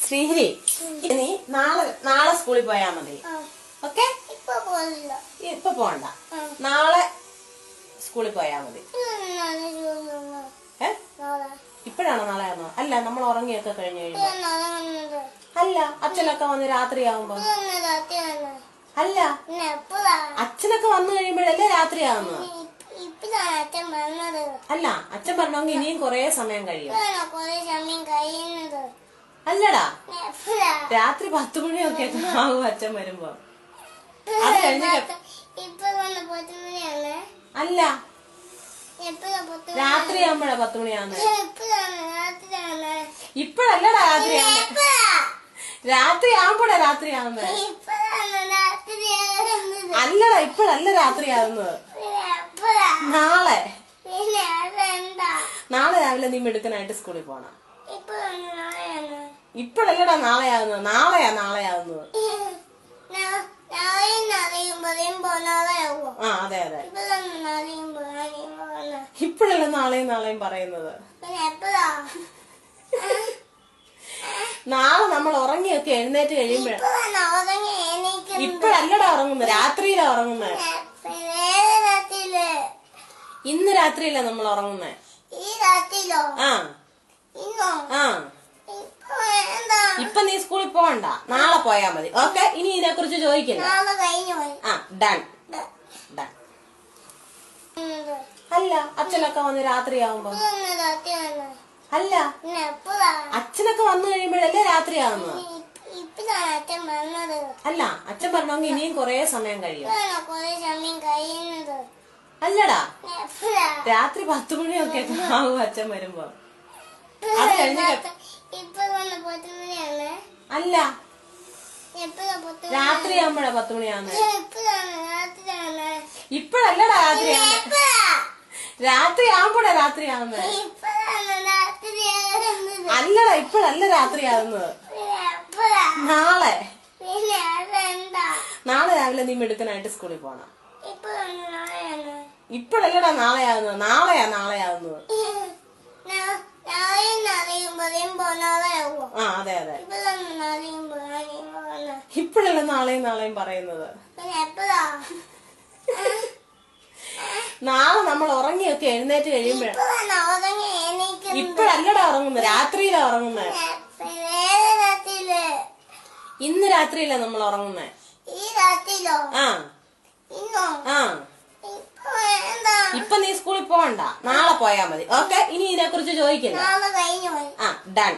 ശ്രീഹരി, നീ നാളെ സ്കൂളിൽ പോയാ മതി. ഓക്കെ? ഇപ്പൊ പോണ്ട, നാളെ സ്കൂളിൽ പോയാ മതി. ഇപ്പഴാണോ നാളെ ആണോ? അല്ല, നമ്മൾ ഉറങ്ങിയൊക്കെ കഴിഞ്ഞു കഴിയുമ്പോ. അല്ല, അച്ഛനൊക്കെ വന്ന് രാത്രിയാവുമ്പോ. അല്ല, അച്ഛനൊക്കെ വന്നു കഴിയുമ്പോഴല്ലേ രാത്രിയാവുന്നത്. അല്ല, അച്ഛൻ പറഞ്ഞെങ്കിൽ ഇനിയും കൊറേ സമയം കഴിയും. അല്ലടാ, രാത്രി 10 മണിയൊക്കെ ആവും അച്ഛൻ വരുമ്പോ. അത് കഴിഞ്ഞ അല്ല, രാത്രിയാകുമ്പോഴാ 10 മണിയാവുന്നത്. ഇപ്പഴല്ലടാ രാത്രിയാവുന്നത്. രാത്രിയാകുമ്പോഴാ രാത്രിയാവുന്നത്. അല്ലടാ, ഇപ്പഴല്ല രാത്രിയാവുന്നത്. നാളെ രാവിലെ നീ മിടുക്കനായിട്ട് സ്കൂളിൽ പോണം. ഇപ്പഴല്ലടാ നാളെയാവുന്നത്. നാളെയാവുന്നത്. ആ, അതെ. ഇപ്പഴല്ല നാളെയും പറയുന്നത്. നാളെ നമ്മൾ ഉറങ്ങിയൊക്കെ എഴുന്നേറ്റ് കഴിയുമ്പോഴ. ഇപ്പഴല്ലടാ ഉറങ്ങുന്നത്, രാത്രിയിലാ ഉറങ്ങുന്നത്. ഇന്ന് രാത്രിയിലാ നമ്മൾ ഉറങ്ങുന്നത്. ഇപ്പൊ നീ സ്കൂളിൽ പോകണ്ട, നാളെ പോയാ മതി. ഓക്കെ? ഇനി ഇതിനെ കുറിച്ച് ചോദിക്കില്ല. ഡൺ. അല്ല, അച്ഛനൊക്കെ വന്ന് രാത്രിയാവുമ്പോ. അല്ല, അച്ഛനൊക്കെ വന്നു കഴിയുമ്പോഴല്ലേ രാത്രിയാവുന്നത്. അല്ല, അച്ഛൻ പറഞ്ഞെങ്കിൽ ഇനിയും കൊറേ സമയം കഴിയും. അല്ലടാ, രാത്രി 10 മണിയൊക്കെ ആവും അച്ഛൻ വരുമ്പോ. അത് കഴിഞ്ഞ അല്ല, രാത്രിയാകുമ്പോഴാ 10 മണിയാവുന്നത്. ഇപ്പഴല്ലടാ രാത്രിയാവുന്നത്. രാത്രിയാകുമ്പോഴാ രാത്രിയാവുന്നത്. അല്ലടാ, ഇപ്പഴല്ല രാത്രിയാവുന്നത്. നാളെ രാവിലെ നീ മിടുക്കനായിട്ട് സ്കൂളിൽ പോണം. ഇപ്പഴല്ലടാ നാളെയാവുന്നത്. നാളെയാവുന്നത്. ആ, അതെ. ഇപ്പഴല്ല നാളെയും പറയുന്നത്. നാളെ നമ്മൾ ഉറങ്ങിയൊക്കെ എഴുന്നേറ്റ് കഴിയുമ്പോഴ. ഇപ്പഴല്ലടാ ഉറങ്ങുന്നത്, രാത്രിയിലാ ഉറങ്ങുന്നത്. ഇന്ന് രാത്രിയിലാ നമ്മൾ ഉറങ്ങുന്നത്. ഇപ്പൊ നീ സ്കൂളിൽ പോകണ്ട, നാളെ പോയാ മതി. ഓക്കെ? ഇനി ഇതിനെ കുറിച്ച് ചോദിക്കില്ല. ഡൺ.